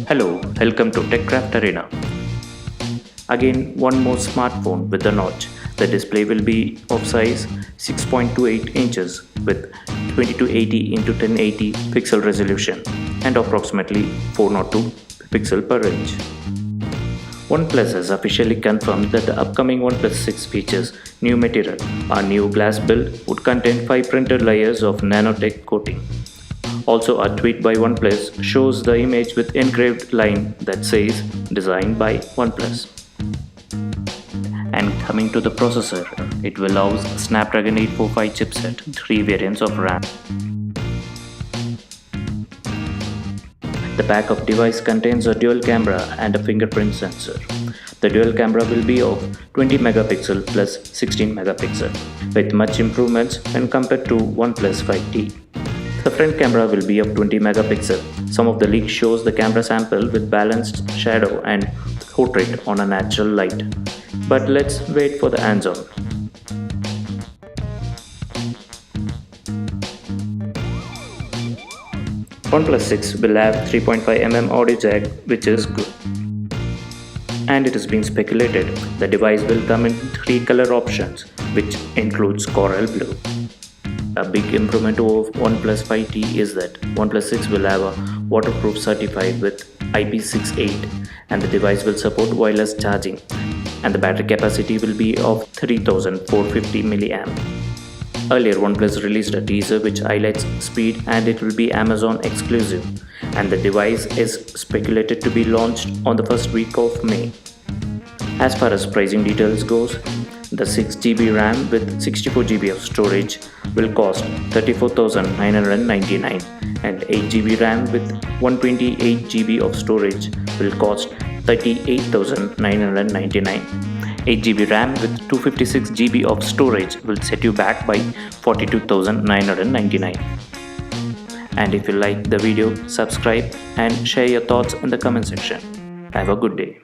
Hello, welcome to TechCraft Arena. Again, one more smartphone with a notch. The display will be of size 6.28 inches with 2280 x 1080 pixel resolution and approximately 402 pixel per inch. Oneplus has officially confirmed that the upcoming Oneplus 6 features new material. Our new glass build would contain 5 printed layers of nanotech coating. Also, a tweet by Oneplus shows the image with engraved line that says designed by Oneplus. And coming to the processor, it will house Snapdragon 845 chipset, 3 variants of RAM. The back of device contains a dual camera and a fingerprint sensor. The dual camera will be of 20 megapixel plus 16 megapixel, with much improvements when compared to OnePlus 5T. The front camera will be of 20 megapixel. Some of the leaks shows the camera sample with balanced shadow and portrait on a natural light. But let's wait for the hands-on. OnePlus 6 will have 3.5mm audio jack, which is good. And it has been speculated the device will come in 3 color options, which includes coral blue. A big improvement over OnePlus 5T is that OnePlus 6 will have a waterproof certified with IP68 and the device will support wireless charging and the battery capacity will be of 3450 mAh. Earlier OnePlus released a teaser which highlights speed and it will be Amazon exclusive and the device is speculated to be launched on the first week of May. As far as pricing details goes, the 6GB RAM with 64GB of storage will cost 34,999 and 8GB RAM with 128GB of storage will cost 38,999. 8GB RAM with 256GB of storage will set you back by 42,999. And if you like the video, subscribe and share your thoughts in the comment section. Have a good day.